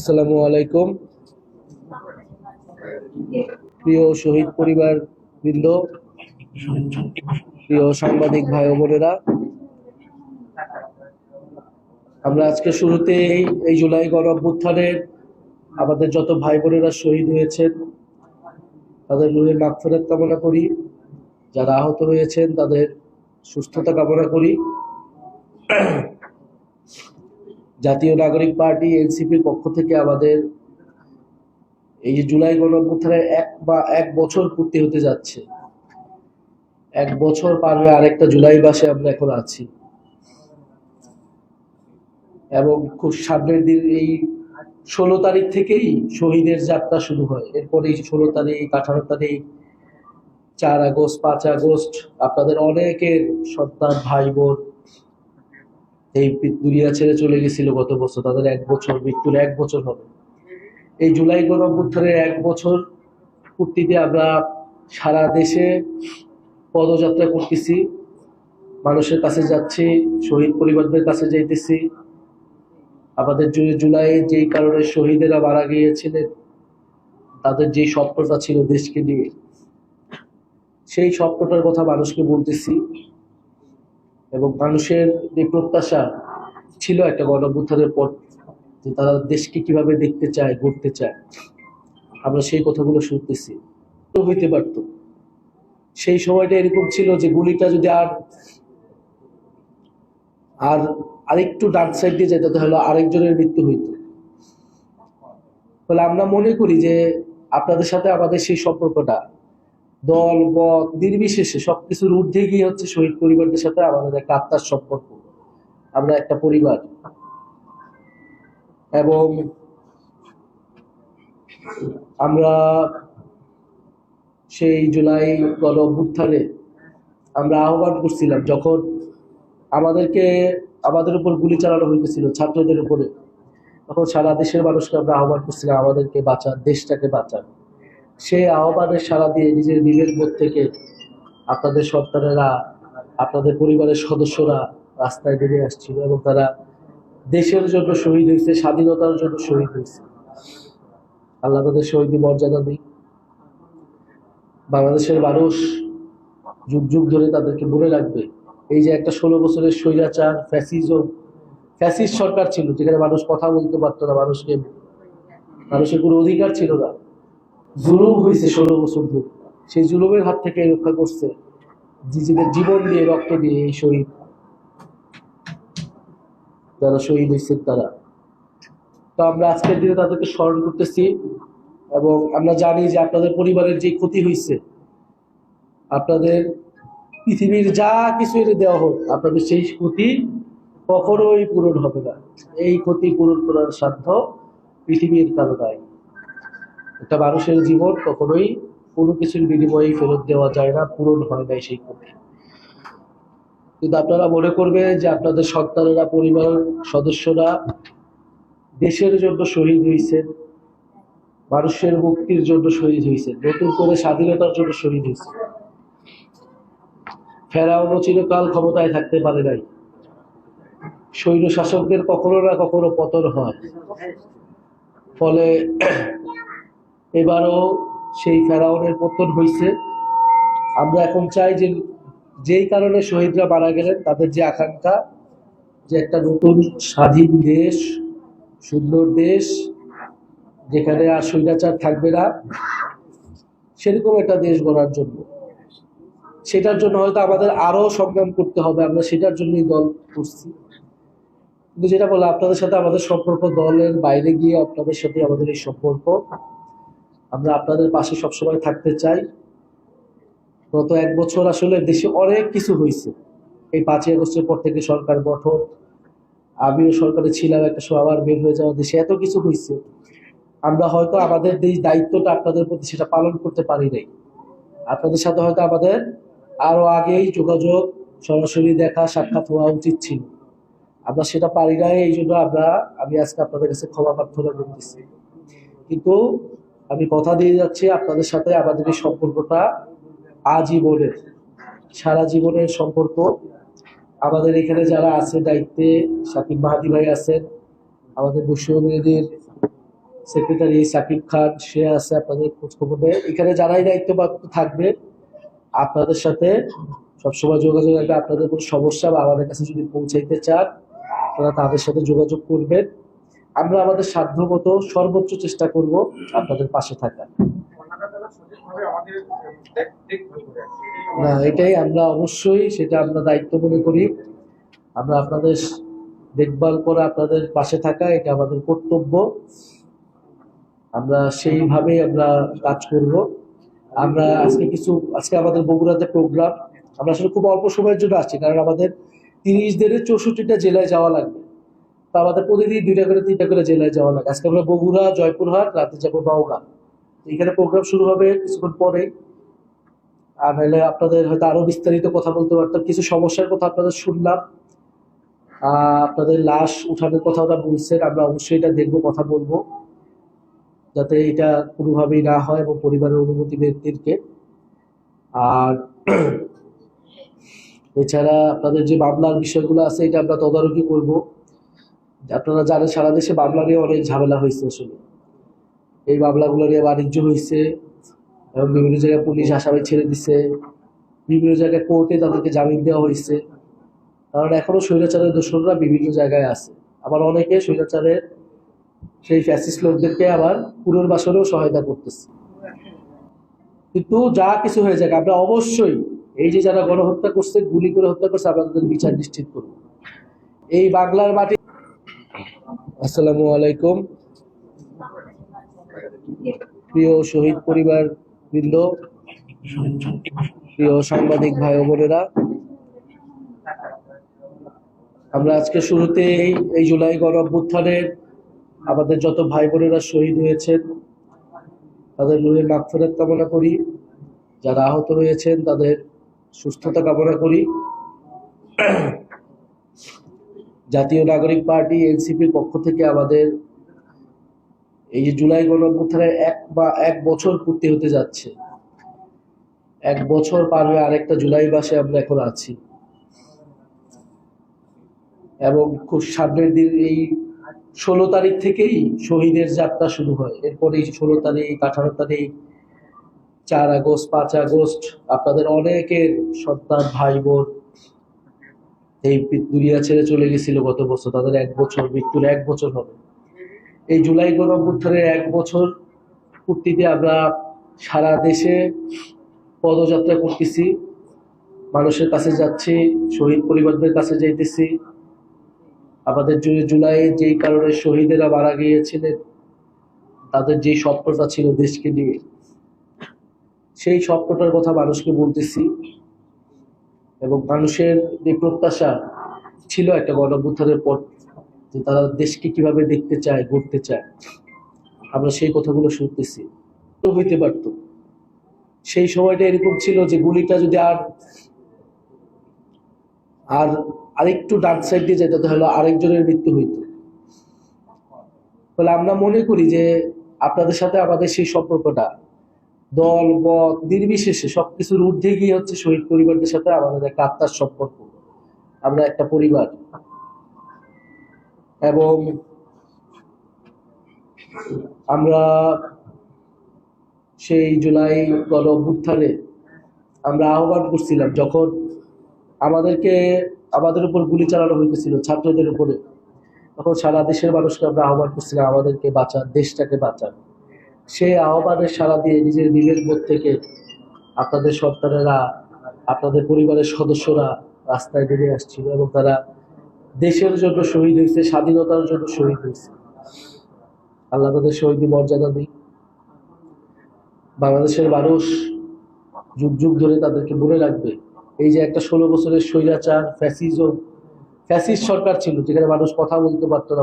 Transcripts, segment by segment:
আসসালামু আলাইকুম। প্রিয় শহীদ পরিবার বৃন্দ, প্রিয় সাংবাদিক ভাই ও বোনেরা, আমরা আজকে শুরুতে এই জুলাই গণ অভ্যুত্থানের আমাদের যত ভাই বোনেরা শহীদ হয়েছেন তাদের রুহের মাগফিরাত কামনা করি। যারা আহত হয়েছেন তাদের সুস্থতা কামনা করি। জাতীয় নাগরিক পার্টি এনসিপির পক্ষ থেকে আমাদের এই যে জুলাই গণ অভ্যুত্থানের এক বছর পূর্তি হতে যাচ্ছে। এক বছর পার হয়ে আরেকটা জুলাই মাসে আমরা এখন আছি এবং খুব সামনের দিন এই 16 তারিখ থেকেই শহীদের যাত্রা শুরু হয়। এরপরে 16 তারিখ, 18 তারিখ, 4 আগস্ট, 5 আগস্ট আপনাদের অনেকের সন্তান ভাই বোন এই দুনিয়া ছেড়ে চলে গেছিল গত বছর। তাদের মৃত্যুর 1 বছর হবে। এই জুলাই গণ অভ্যুত্থানের 1 বছর পূর্তিতে আমরা সারা দেশে পদযাত্রা করতেছি, মানুষের কাছে যাচ্ছি, শহীদ পরিবারদের কাছে যাইতেছি। আমাদের জুলাই যেই কারণে শহীদেরা মারা গিয়েছিলেন, তাদের যে স্বপ্নটা ছিল দেশকে নিয়ে, সেই স্বপ্নটার কথা মানুষকে বলতেছি। এবং মানুষের যে প্রত্যাশা ছিল একটা গণ অভ্যুত্থানের পর, যে তারা দেশকে কিভাবে দেখতে চায়, গড়তে চায়, আমরা সেই কথাগুলো শুনতেছি। তো হইতে পারতো সেই সময়টা এরকম ছিল যে গুলিটা যদি আর আরেকটু ডান সাইড দিয়ে যেতে হলো, আরেকজনের মৃত্যু হইতো। তাহলে আমরা মনে করি যে আপনাদের সাথে আমাদের সেই সম্পর্কটা দল মত নির্বিশেষে সবকিছুর ঊর্ধ্বে গিয়ে হচ্ছে শহীদ পরিবারদের সাথে আমাদের একটা আত্মার সম্পর্ক। আমরা একটা পরিবার। এবং আমরা সেই জুলাই গণ অভ্যুত্থানে আমরা আহ্বান করছিলাম, যখন আমাদের উপর গুলি চালানো হইতেছিল ছাত্রদের উপরে, তখন সারা দেশের মানুষকে আমরা আহ্বান করছিলাম আমাদেরকে বাঁচান, দেশটাকে বাঁচান। সেই আহ্বানের সাড়া দিয়ে নিজের বিবেক বোধ থেকে আপনাদের সন্তানেরা, আপনাদের পরিবারের সদস্যরা রাস্তায় বেরিয়ে আসছিল এবং তারা দেশের জন্য শহীদ হয়েছে, স্বাধীনতার জন্য শহীদ হয়েছে। আল্লাহ তাদের শহীদ মর্যাদা দিই। বাংলাদেশের মানুষ যুগ যুগ ধরে তাদেরকে মনে রাখবে। এই যে একটা 16 বছরের স্বৈরাচার ফ্যাসিস্ট সরকার ছিল, যেখানে মানুষ কথা বলতে পারতো না, মানুষের কোনো অধিকার ছিল না, জুলুম হয়েছে 16 বছর ধরে। সেই জুলুমের হাত থেকে রক্ষা করছে নিজেদের জীবন দিয়ে, রক্ত দিয়ে এই শহীদ, যারা শহীদ হয়েছেন তারা। তো আমরা আজকের দিনে তাদেরকে স্মরণ করতেছি এবং আমরা জানি যে আপনাদের পরিবারের যে ক্ষতি হয়েছে, আপনাদের পৃথিবীর যা কিছু এনে দেওয়া হোক, আপনাদের সেই ক্ষতি কখনোই পূরণ হবে না। এই ক্ষতি পূরণ করার সাধ্য পৃথিবীর কারো নাই। একটা মানুষের জীবন কখনোই কোনো কিছুর বিনিময়ে ফেরত দেওয়া যায় না, পূরণ হয় নাই সেই ক্ষতি। কিন্তু আপনারা মনে করবেন যে আপনাদের সন্তানেরা, পরিবার সদস্যরা দেশের জন্য শহীদ হয়েছেন, মানুষের মুক্তির জন্য শহীদ হয়েছেন, নতুন করে স্বাধীনতার জন্য শহীদ হয়েছে। ফেরাউনও চিরকাল ক্ষমতায় থাকতে পারে নাই। স্বৈর শাসকদের কখনো না কখনো পতন হয়। ফলে এবারও সেই ফেরাউনের পতন হয়েছে। আমরা এখন চাই যে যেই কারণে শহীদরা মারা গেলেন, তাদের যে আকাঙ্ক্ষা, যে একটা নতুন স্বাধীন দেশ, সুন্দর দেশ, যেখানে আর স্বৈরাচার থাকবে না, সেরকম একটা দেশ গড়ার জন্য, সেটার জন্য হয়তো আমাদের আরো সংগ্রাম করতে হবে। আমরা সেটার জন্যই দল করছি। কিন্তু যেটা বললাম, আপনাদের সাথে আমাদের সম্পর্ক দলের বাইরে গিয়ে আপনাদের সাথে আমাদের এই সম্পর্ক। আমরা আপনাদের পাশে সবসময় থাকতে চাই। গত 1 বছর আসলে দেশে অনেক কিছু হয়েছে। এই 5 আগস্টের পর থেকে সরকার গঠন, আমিও সরকারে ছিলাম, একটা সময় আবার বের হয়ে যাওয়া, দেশে এত কিছু হয়েছে। আমরা হয়তো আমাদের যে দায়িত্বটা আপনাদের প্রতি, সেটা পালন করতে পারি নাই। আপনাদের সাথে হয়তো আমাদের আরো আগেই যোগাযোগ, সরাসরি দেখা সাক্ষাৎ হওয়া উচিত ছিল। আমরা সেটা পারি নাই। এই জন্য আমি আজকে আপনাদের কাছে ক্ষমা প্রার্থনা করতেছি। কিন্তু আমি কথা দিয়ে যাচ্ছি, আপনাদের সাথে আমাদের এই সম্পর্কটা আজীবনের, সারা জীবনের সম্পর্ক। আমাদের এখানে যারা আছে দায়িত্বে, শাকিব মাহাদি ভাই আছেন, আমাদের বৈষম্যবিরোধীর সেক্রেটারি সাকিব খান, সে আছে আপনাদের খোঁজখবর নেয়। এখানে যারাই দায়িত্বপ্রাপ্ত থাকবে আপনাদের সাথে সবসময় যোগাযোগ রাখবে। আপনাদের কোনো সমস্যা বা আমাদের কাছে যদি পৌঁছাইতে চান আপনারা তাদের সাথে যোগাযোগ করবেন। আমরা আমাদের সাধ্যমতো সর্বোচ্চ চেষ্টা করব আপনাদের পাশে থাকার। না, এটাই আমরা অবশ্যই সেটা আমরা দায়িত্ব মনে করি। আমরা আপনাদের দেখভাল করে আপনাদের পাশে থাকা এটা আমাদের কর্তব্য। আমরা সেইভাবেই আমরা কাজ করব। আমরা আজকে আমাদের বগুড়াতে প্রোগ্রাম, আমরা আসলে খুব অল্প সময়ের জন্য আসছি, কারণ আমাদের 30 দিনে 64টা জেলায় যাওয়া লাগবে। তো আমাদের প্রতিদিন 2টা করে 3টা করে জেলায় যাওয়া লাগে। আজকে আমরা বগুড়া, জয়পুরহাট, রাতে যাবো নওগাঁ। এখানে প্রোগ্রাম শুরু হবে কিছুক্ষণ পরেই। আর নাহলে আপনাদের হয়তো আরো বিস্তারিত কথা বলতে পারতাম। কিছু সমস্যার কথা আপনাদের শুনলাম, আপনাদের লাশ উঠানোর কথা ওরা বলছেন, আমরা অবশ্যই এটা দেখবো, কথা বলবো যাতে এটা কোনোভাবেই না হয় এবং পরিবারের অনুমতি ব্যক্তিকে। আর এছাড়া আপনাদের যে মামলার বিষয়গুলো আছে এটা আমরা তদারকি করব। আপনারা জানেন সারা দেশে মামলা নিয়ে অনেক ঝামেলা হয়েছে। আসলে এই মামলাগুলো নিয়ে বাণিজ্য হয়েছে এবং বিভিন্ন জায়গায় পুলিশ আসামি ছেড়ে দিছে, বিভিন্ন জায়গায় কোর্টে তাদেরকে জামিন দেওয়া হয়েছে। কারণ এখনো স্বৈরাচারের দোষররা বিভিন্ন জায়গায় আছে। আবার অনেকে স্বৈরাচারের সেই ফ্যাসিস্ট লোকদেরকে আবার পুনর্বাসনেও সহায়তা করতেছে। কিন্তু যা কিছু হয়ে যাক, আমরা অবশ্যই এই যে যারা গণহত্যা করছে, গুলি করে হত্যা করছে, আমরা তাদের বিচার নিশ্চিত করব। এই বাংলার মাটি। আসসালামু আলাইকুম। প্রিয় শহীদ পরিবার বৃন্দ, প্রিয় সাংবাদিক ভাই ও বোনেরা, আমরা আজকে শুরুতে এই জুলাই গণ অভ্যুত্থানের আমাদের যত ভাই বোনেরা শহীদ হয়েছেন তাদের রুহের মাগফিরাত কামনা করি। যারা আহত হয়েছেন তাদের সুস্থতা কামনা করি। জাতীয় নাগরিক পার্টি এনসিপির পক্ষ থেকে আমাদের এই যে জুলাই গণ অভ্যুত্থানের 1 বছর পূর্তি হতে যাচ্ছে। 1 বছর পার হয়ে আরেকটা জুলাই মাসে আমরা এখন আছি এবং খুব সামনের দিন এই 16 তারিখ থেকেই শহীদের যাত্রা শুরু হয়। এরপরে 16 তারিখ, 18 তারিখ, 4 আগস্ট, 5 আগস্ট আপনাদের অনেকের সন্তান ভাই বোন এই দুনিয়া ছেড়ে চলে গেছিল গত বছর। তাদের 1 বছর, মৃত্যুর 1 বছর হবে। এই জুলাই গণ অভ্যুত্থানের 1 বছর পূর্তিতে আমরা সারা দেশে পদযাত্রা করতেছি, মানুষের কাছে যাচ্ছি, শহীদ পরিবারদের কাছে যাইতেছি। আমাদের জুলাই যেই কারণে শহীদেরা মারা গিয়েছিলেন, তাদের যে স্বপ্নটা ছিল দেশকে নিয়ে, সেই স্বপ্নটার কথা মানুষকে বলতেছি। এবং মানুষের যে প্রত্যাশা ছিল একটা গণ অভ্যুত্থানের পর, যে তারা দেশকে কিভাবে দেখতে চায়, গড়তে চায়, আমরা সেই কথাগুলো শুনতেছি। তো হইতে পারতো সেই সময়টা এরকম ছিল যে গুলিটা যদি আর আরেকটু ডার্ক সাইড দিয়ে যেতে হলো, আরেকজনের মৃত্যু হইতো। তাহলে আমরা মনে করি যে আপনাদের সাথে আমাদের সেই সম্পর্কটা দল মত নির্বিশেষে সবকিছুর ঊর্ধ্বে গিয়ে হচ্ছে শহীদ পরিবারদের সাথে আমাদের একটা আত্মার সম্পর্ক। আমরা একটা পরিবার। এবং আমরা সেই জুলাই গণ অভ্যুত্থানে আমরা আহ্বান করছিলাম, যখন আমাদের উপর গুলি চালানো হইতেছিল ছাত্রদের উপরে, তখন সারা দেশের মানুষকে আমরা আহ্বান করছিলাম আমাদেরকে বাঁচান, দেশটাকে বাঁচান। সেই আহ্বানের সাড়া দিয়ে নিজের বিবেকবোধ থেকে আপনাদের সন্তানেরা, আপনাদের পরিবারের সদস্যরা রাস্তায় বেরিয়ে আসছিল এবং তারা দেশের জন্য শহীদ হয়েছে, স্বাধীনতার জন্য শহীদ হয়েছে। আল্লাহ তাদের শহীদ মর্যাদা দিই। বাংলাদেশের মানুষ যুগ যুগ ধরে তাদেরকে মনে রাখবে। এই যে একটা 16 বছরের স্বৈরাচার ফ্যাসিস্ট সরকার ছিল, যেখানে মানুষ কথা বলতে পারতো না,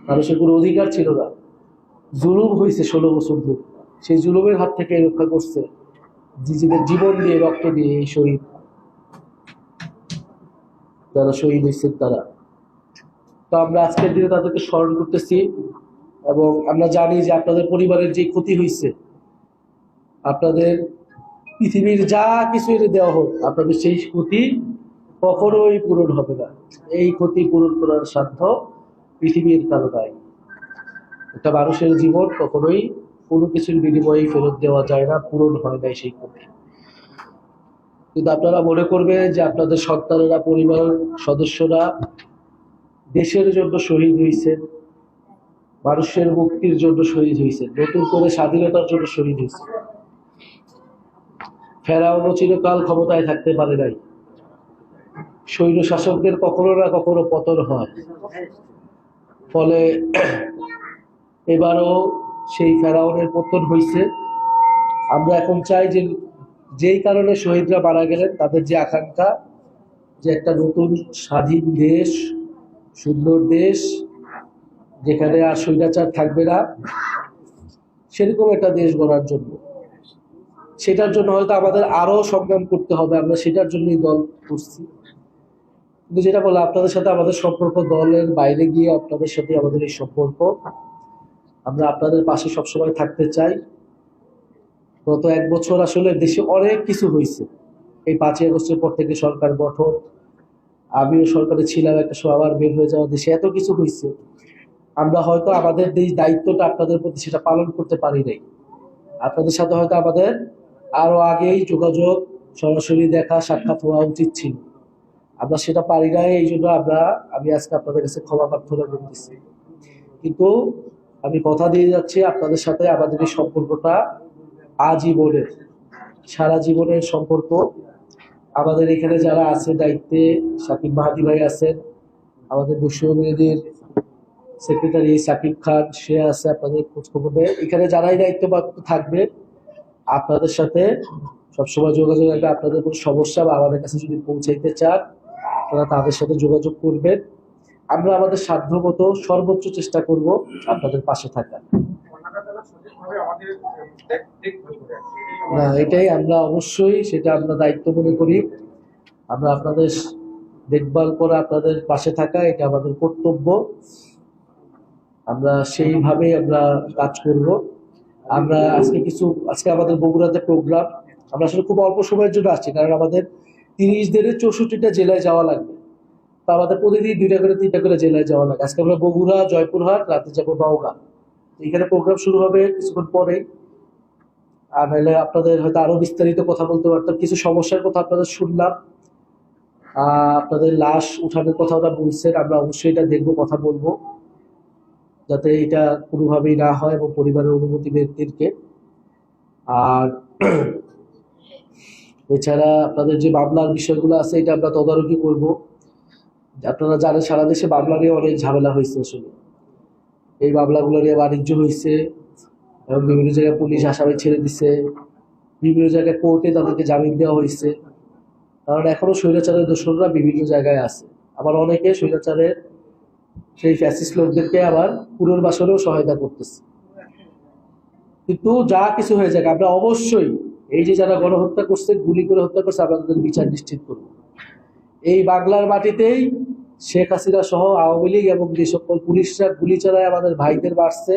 মানুষের কোনো অধিকার ছিল না, জুলুম হয়েছে 16 বছর ধরে। সেই জুলুমের হাত থেকে রক্ষা করছে নিজেদের জীবন দিয়ে, রক্ত দিয়ে এই শহীদ, যারা শহীদ হয়েছেন তারা। তো আমরা আজকের দিনে তাদেরকে স্মরণ করতেছি এবং আমরা জানি যে আপনাদের পরিবারের যে ক্ষতি হয়েছে, আপনাদের পৃথিবীর যা কিছু এনে দেওয়া হোক, আপনাদের সেই ক্ষতি কখনোই পূরণ হবে না। এই ক্ষতি পূরণ করার সাধ্য পৃথিবীর কারো নাই। একটা মানুষের জীবন কখনোই কোনো কিছুর বিনিময়ে ফেরত দেওয়া যায় না, পূরণ হয় নাই সেই ক্ষতি। কিন্তু আপনারা মনে করবেন যে আপনাদের সন্তানেরা, পরিবারের সদস্যরা দেশের জন্য শহীদ হয়েছেন, মানুষের মুক্তির জন্য শহীদ হয়েছেন, নতুন করে স্বাধীনতার জন্য শহীদ হয়েছেন। ফেরাউনও চিরকাল ক্ষমতায় থাকতে পারে নাই। স্বৈর শাসকদের কখনো না কখনো পতন হয়। ফলে এবারও সেই ফেরাউনের পতন হয়েছে। আমরা এখন চাই যে যেই কারণে শহীদরা মারা গেলেন তাদের যে আকাঙ্ক্ষা, যে একটা নতুন স্বাধীন দেশ, সুন্দর দেশ যেখানে আর স্বৈরাচার থাকবে না, সেরকম একটা দেশ গড়ার জন্য, সেটার জন্য হয়তো আমাদের আরো সংগ্রাম করতে হবে। আমরা সেটার জন্যই দল করছি। কিন্তু যেটা বলে আপনাদের সাথে আমাদের সম্পর্ক দলের বাইরে গিয়ে আপনাদের সাথে আমাদের এই সম্পর্ক, আমরা আপনাদের পাশে সবসময় থাকতে চাই। গত 1 বছর আসলে দেশে অনেক কিছু হয়েছে। এই 5ই আগস্টের পর থেকে সরকার গঠন, আমিও সরকারে ছিলাম, একটা সময় আবার বের হয়ে যাওয়া, দেশে এত কিছু হয়েছে। আমরা হয়তো আমাদের এই দায়িত্বটা আপনাদের প্রতি সেটা পালন করতে পারি নাই। আপনাদের সাথে হয়তো আমাদের আরো আগেই যোগাযোগ, সরাসরি দেখা সাক্ষাৎ হওয়া উচিত ছিল। আমরা সেটা পারি নাই, এই জন্য আমি আজকে আপনাদের কাছে ক্ষমা প্রার্থনা করতেছি। কিন্তু আমি কথা দিয়ে যাচ্ছি, আপনাদের সাথে আমাদের এই সম্পর্কটা আজীবনের, সারা জীবনের সম্পর্ক। আমাদের এখানে যারা আছে দায়িত্বে, সাকিব মাহাদি ভাই আছেন, আমাদের বৈশ্যবিরোধীর সেক্রেটারি সাকিব খান, সে আছে, আপনাদের খোঁজখবর নেয়। এখানে যারাই দায়িত্বপ্রাপ্ত থাকবে আপনাদের সাথে সবসময় যোগাযোগ রাখবে। আপনাদের কোনো সমস্যা বা আমাদের কাছে যদি পৌঁছাইতে চান, আপনারা তাদের সাথে যোগাযোগ করবেন। আমরা আমাদের সাধ্যমতো সর্বোচ্চ চেষ্টা করব আপনাদের পাশে থাকার। না, এটাই আমরা অবশ্যই, সেটা আমরা দায়িত্ব মনে করি। আমরা আপনাদের দেখভাল করে আপনাদের পাশে থাকা, এটা আমাদের কর্তব্য। আমরা সেইভাবে আমরা কাজ করব। আমরা আজকে আমাদের বগুড়াতে প্রোগ্রাম, আমরা আসলে খুব অল্প সময়ের জন্য আসছি, কারণ আমাদের 30 দিনে 64টা জেলায় যাওয়া লাগবে। তো আমাদের প্রতিদিন 2টা করে 3টা করে জেলায় যাওয়া লাগে। আজকে আমরা বগুড়া, জয়পুরহাট, রাতে যাবো নওগাঁ। এখানে প্রোগ্রাম শুরু হবে কিছুক্ষণ পরেই। আর নাহলে আপনাদের হয়তো আরো বিস্তারিত কথা বলতে পারতাম। কিছু সমস্যার কথা আপনাদের শুনলাম, আপনাদের লাশ উঠানোর কথা ওরা বলছেন, আমরা অবশ্যই এটা দেখবো, কথা বলবো যাতে এটা কোনোভাবেই না হয়, এবং পরিবারের অনুমতি ব্যক্তিকে। আর এছাড়া আপনাদের যে মামলার বিষয়গুলো আছে, এটা আমরা তদারকি করব। আপনারা জানেন সারা দেশে মামলা নিয়ে অনেক ঝামেলা হয়েছে। আসলে এই মামলাগুলো নিয়ে বাণিজ্য হয়েছে, এবং বিভিন্ন জায়গায় পুলিশ আসামি ছেড়ে দিছে, বিভিন্ন জায়গায় কোর্টে তাদেরকে জামিন দেওয়া হয়েছে। কারণ এখনো স্বৈরাচারের দোষররা বিভিন্ন জায়গায় আছে। আবার অনেকে স্বৈরাচারের সেই ফ্যাসিস্ট লোকদেরকে আবার পুনর্বাসনেও সহায়তা করতেছে। কিন্তু যা কিছু হয়ে যাক, আমরা অবশ্যই এই যে যারা গণহত্যা করছে, গুলি করে হত্যা করছে, আমরা তাদের বিচার নিশ্চিত করব। এই বাংলার মাটিতেই শেখ হাসিনা সহ আওয়ামী লীগ এবং যে সকল পুলিশরা গুলি চালায় আমাদের ভাইদের মারছে,